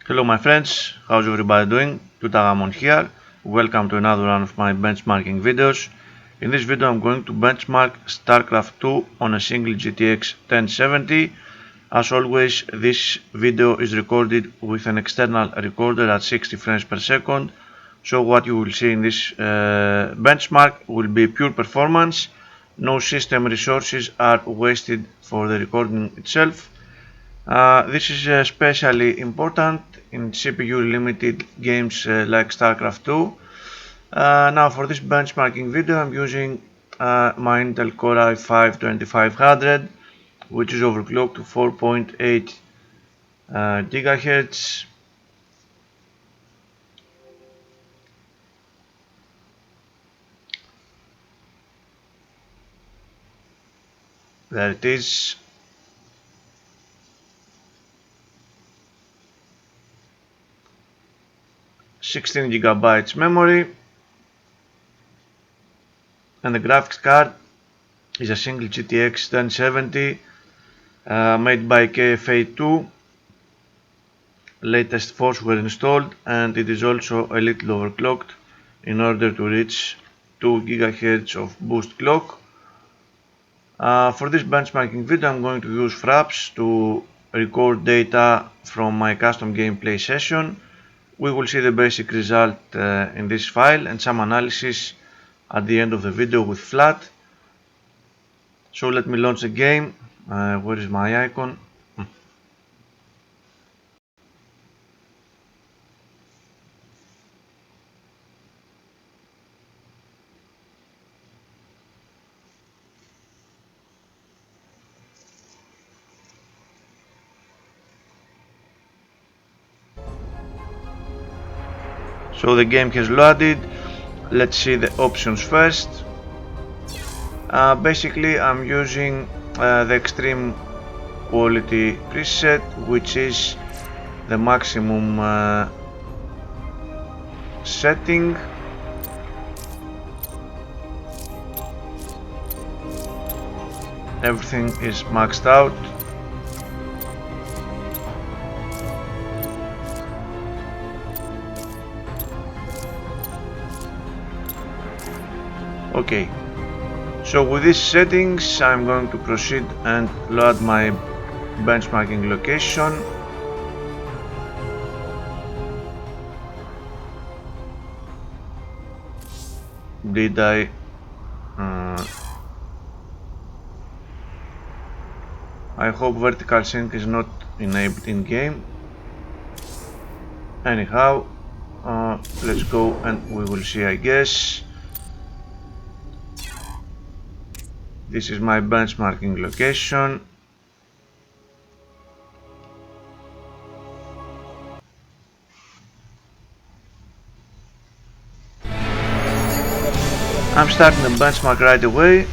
Hello my friends, how's everybody doing? Tutagamon here. Welcome to another one of my benchmarking videos. In this video I'm going to benchmark Starcraft II on a single GTX 1070. As always, this video is recorded with an external recorder at 60 frames per second. So what you will see in this benchmark will be pure performance. No system resources are wasted for the recording itself. This is especially important in CPU limited games like Starcraft II. Now for this benchmarking video I'm using my Intel Core i5-2500, which is overclocked to 4.8 GHz. There it is. GB memory, and the graphics card is a single GTX 1070 made by KFA2. Latest force were installed, and it is also a little overclocked in order to reach 2 GHz of boost clock. For this benchmarking video I'm going to use fraps to record data from my custom gameplay session. We will see the basic result in this file and some analysis at the end of the video with flat. So let me launch the game. Where is my icon? So the game has loaded. Let's see the options first. Basically I'm using the extreme quality preset, which is the maximum setting. Everything is maxed out. Okay, so with these settings I'm going to proceed and load my benchmarking location. Did I hope vertical sync is not enabled in game. Anyhow, let's go and we will see, I guess. This is my benchmarking location. I'm starting the benchmark right away.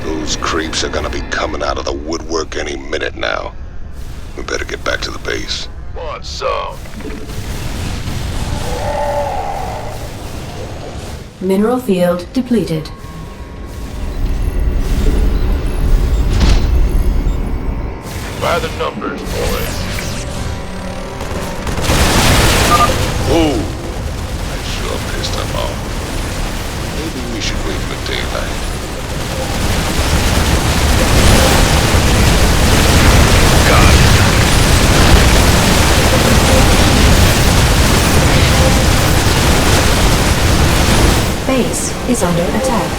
Those creeps are gonna be coming out of the woodwork any minute now. We better get back to the base. Want some? Mineral field depleted. By the numbers, boys. Ooh! I sure pissed them off. Maybe we should wait for daylight. Base is under attack.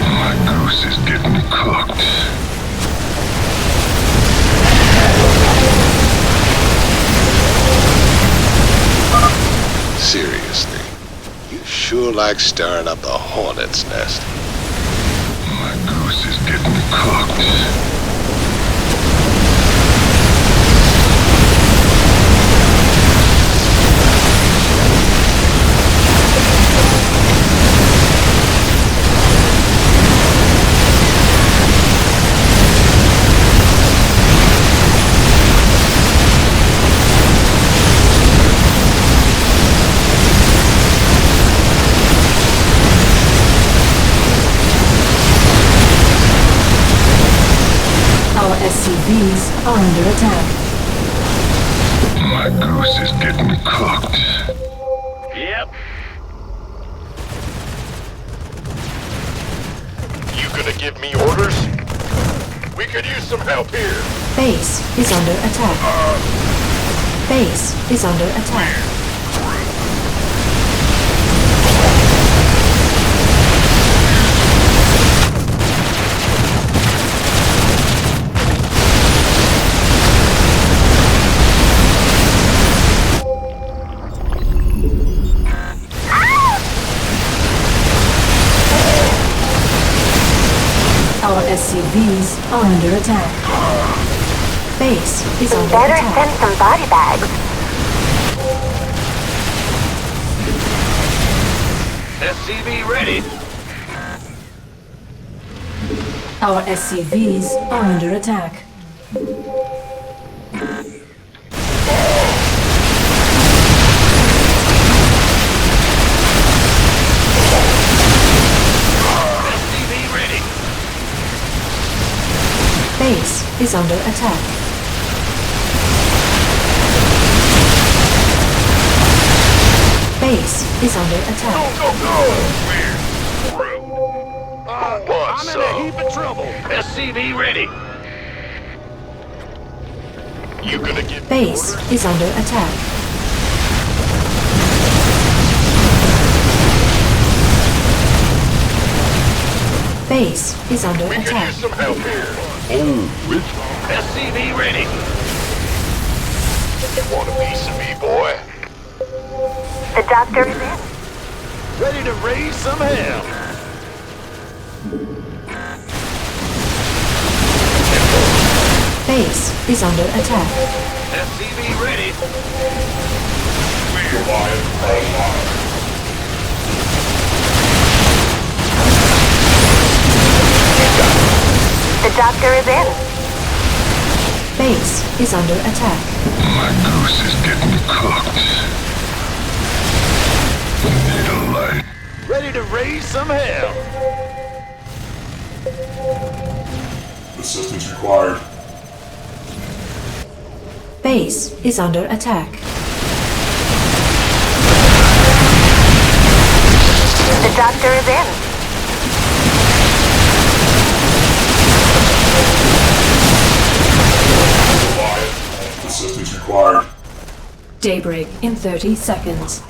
My goose is getting cooked. Seriously, you sure like stirring up the hornet's nest. My goose is getting cooked. SCVs are under attack. My goose is getting cooked. Yep. You gonna give me orders? We could use some help here. Base is under attack. Base is under attack. Our SCVs are under attack. Base is under Better attack. send some body bags. SCV ready. Our SCVs are under attack. SCV ready. Base is under attack. Base is under attack. I'm in a heap of trouble. SCV ready. You gonna get Base is under attack. Base is under We could attack. use some help here. SCV ready. You want a piece of me, boy? The doctor is in. Ready to raise some hell. Base is under attack. SCV ready. The doctor is in. Base is under attack. My goose is getting cooked. Need a light. Ready to raise some hell. Assistance required. Base is under attack. The doctor is in. Assistance required. Daybreak in 30 seconds.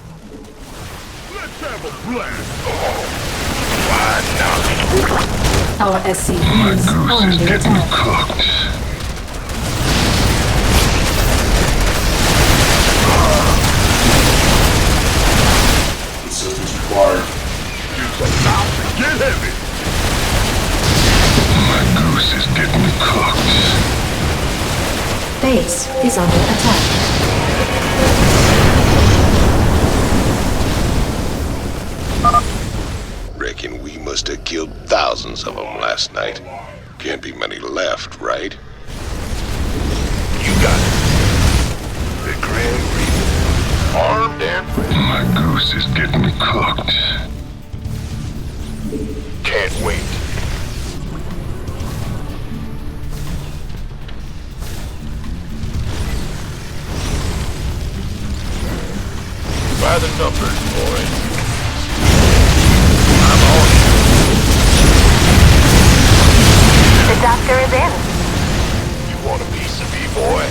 Our My SCVs are goose is under getting attack. cooked. Assistance required. Get heavy. My goose is getting cooked. Base is under attack. Reckon we must have killed thousands of them last night. Can't be many left, right? You got it. The Grand Reaper. Armed and ready. My goose is getting cooked. Can't wait. By the numbers, boys. I'm on it. The doctor is in. You want a piece of me, boy?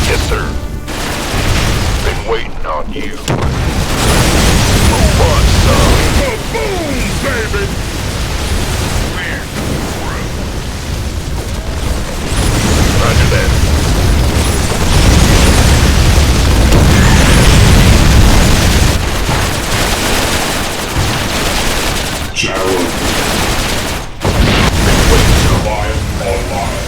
Yes, sir. Been waiting on you. Move on, son. Boom, baby. Roger that. General. Been waiting on Online.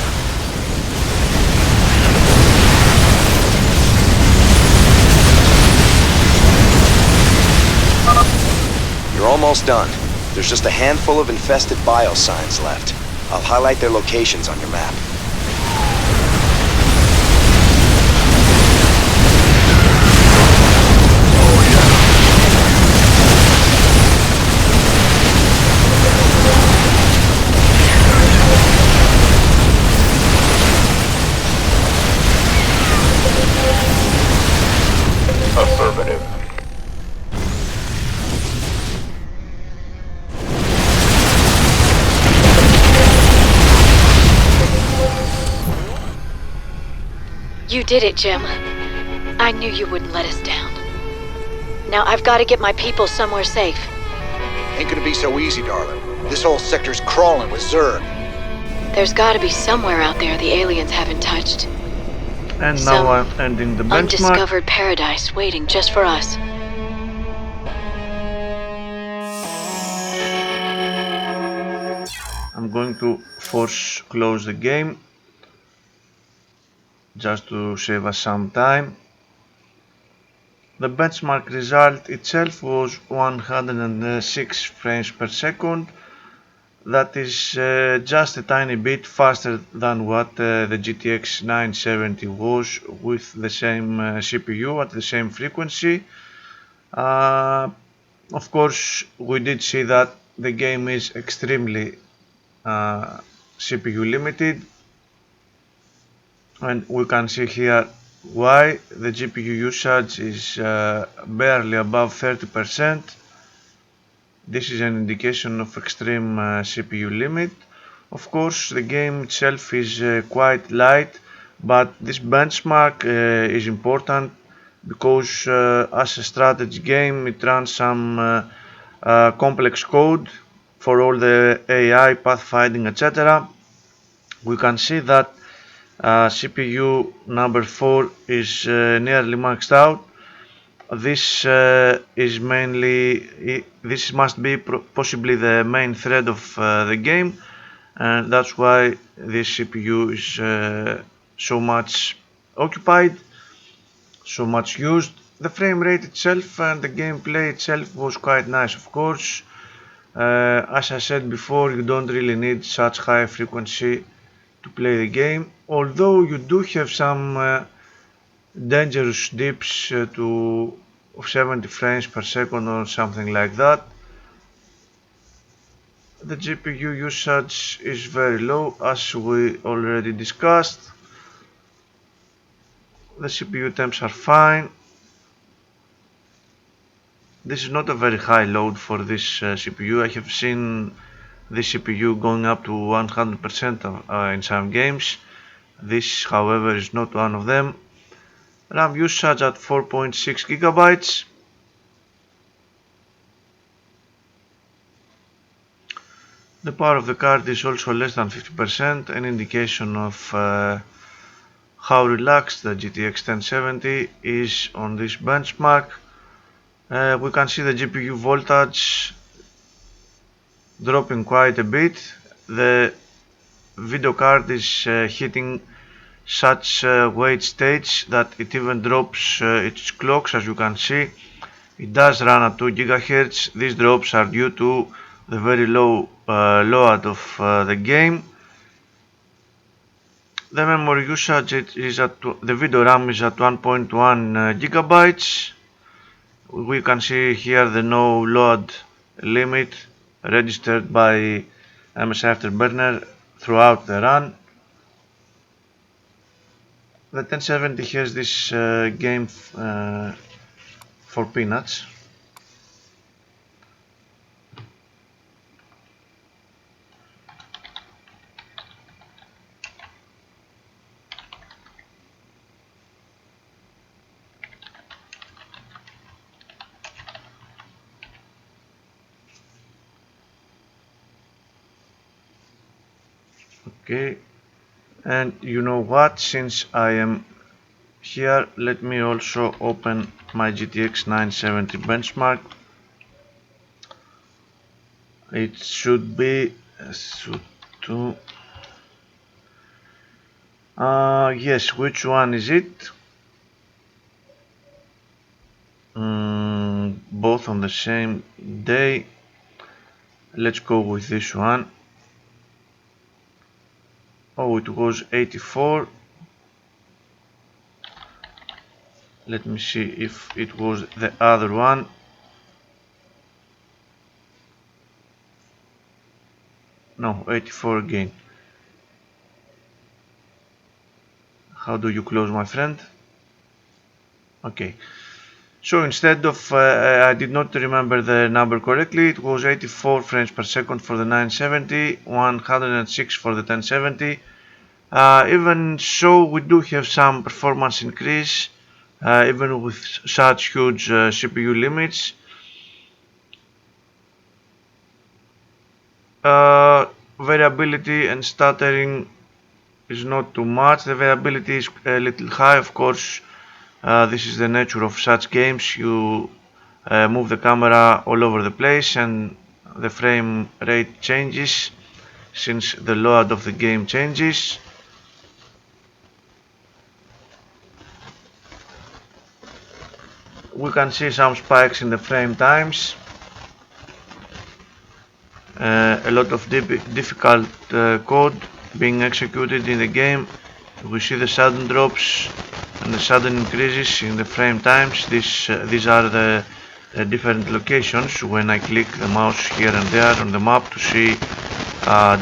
You're almost done. There's just a handful of infested bio signs left. I'll highlight their locations on your map. Affirmative. You did it, Jim. I knew you wouldn't let us down. Now I've got to get my people somewhere safe. Ain't gonna be so easy, darling. This whole sector's crawling with Zerg. There's got to be somewhere out there the aliens haven't touched. And Some now I'm ending the benchmark. undiscovered paradise waiting just for us. I'm going to force close the game just to save us some time. The benchmark result itself was 106 frames per second. That is just a tiny bit faster than what the GTX 970 was with the same CPU at the same frequency. Of course, we did see that the game is extremely CPU limited, and we can see here why. The GPU usage is barely above 30%. This is an indication of extreme CPU limit. Of course, the game itself is quite light, but this benchmark is important because as a strategy game it runs some complex code for all the AI, pathfinding, etc. We can see that CPU number 4 is nearly maxed out. This is mainly, this must be possibly the main thread of the game, and that's why this CPU is so much occupied, so much used. The frame rate itself and the gameplay itself was quite nice, of course. As I said before, you don't really need such high frequency to play the game, although you do have some dangerous dips to 70 frames per second or something like that. The GPU usage is very low, as we already discussed. The CPU temps are fine. This is not a very high load for this CPU. I have seen this CPU going up to 100% in some games. This, however, is not one of them. RAM usage at 4.6 gigabytes. The power of the card is also less than 50%, an indication of how relaxed the GTX 1070 is on this benchmark. We can see the GPU voltage dropping quite a bit. The video card is hitting such weight stage that it even drops its clocks. As you can see, it does run at 2 GHz. These drops are due to the very low load of the game. The memory usage is at the video RAM is at 1.1 gigabytes. We can see here the no load limit registered by MSI Afterburner throughout the run. The 1070 has this game for peanuts. Okay, and you know what, since I am here, let me also open my GTX 970 benchmark. It should be yes, which one is it? Both on the same day. Let's go with this one. Oh, it was 84. Let me see if it was the other one. No, 84 again. How do you close, my friend? Okay. So instead of, I did not remember the number correctly, it was 84 frames per second for the 970, 106 for the 1070. Even so, we do have some performance increase, even with such huge CPU limits. Variability and stuttering is not too much. The variability is a little high, of course. This is the nature of such games. You move the camera all over the place and the frame rate changes since the load of the game changes. We can see some spikes in the frame times. A lot of difficult code being executed in the game. We see the sudden drops and the sudden increases in the frame times. These are the different locations when I click the mouse here and there on the map to see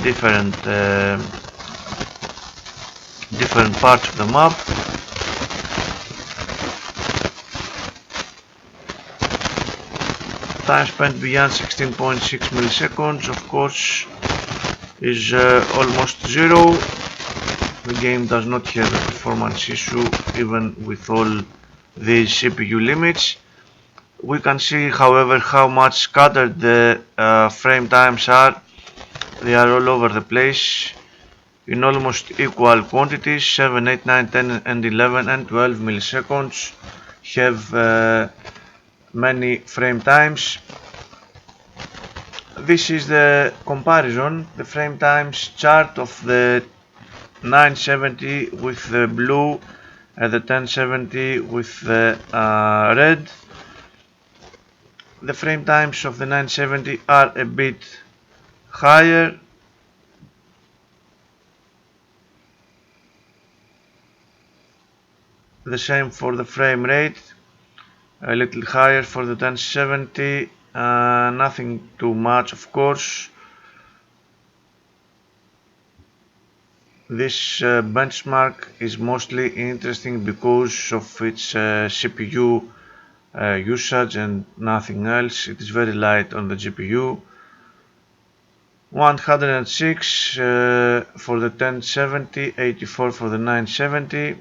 different parts of the map. Time spent beyond 16.6 milliseconds, of course, is almost zero. The game does not have a performance issue even with all these CPU limits. We can see, however, how much scattered the frame times are. They are all over the place in almost equal quantities. 7, 8, 9, 10 and 11 and 12 milliseconds have many frame times. This is the comparison, the frame times chart of the 970 with the blue and the 1070 with the red. The frame times of the 970 are a bit higher. The same for the frame rate, a little higher for the 1070, nothing too much, of course. This benchmark is mostly interesting because of its CPU usage and nothing else. It is very light on the GPU. 106 for the 1070, 84 for the 970.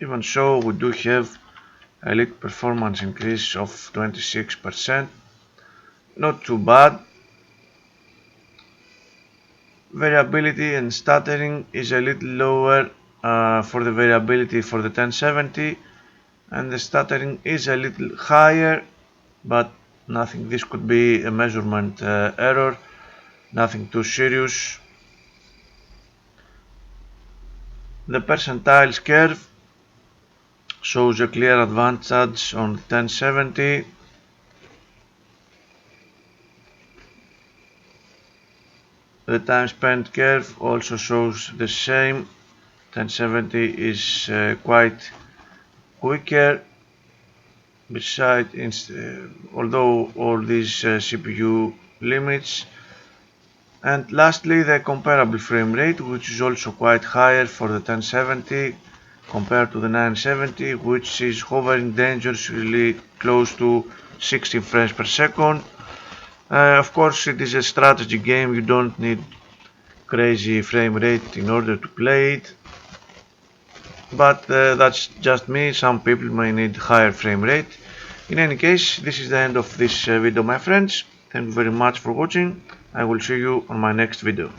Even so, we do have a little performance increase of 26%. Not too bad. Variability and stuttering is a little lower for the variability for the 1070, and the stuttering is a little higher, but nothing. This could be a measurement error, nothing too serious. The percentiles curve shows a clear advantage on the 1070. The time spent curve also shows the same. 1070 is quite quicker. Besides, although all these CPU limits. And lastly, the comparable frame rate, which is also quite higher for the 1070 compared to the 970, which is hovering dangerously close to 60 frames per second. Of course, it is a strategy game. You don't need crazy frame rate in order to play it, but that's just me. Some people may need higher frame rate. In any case, this is the end of this video, my friends. Thank you very much for watching. I will see you on my next video.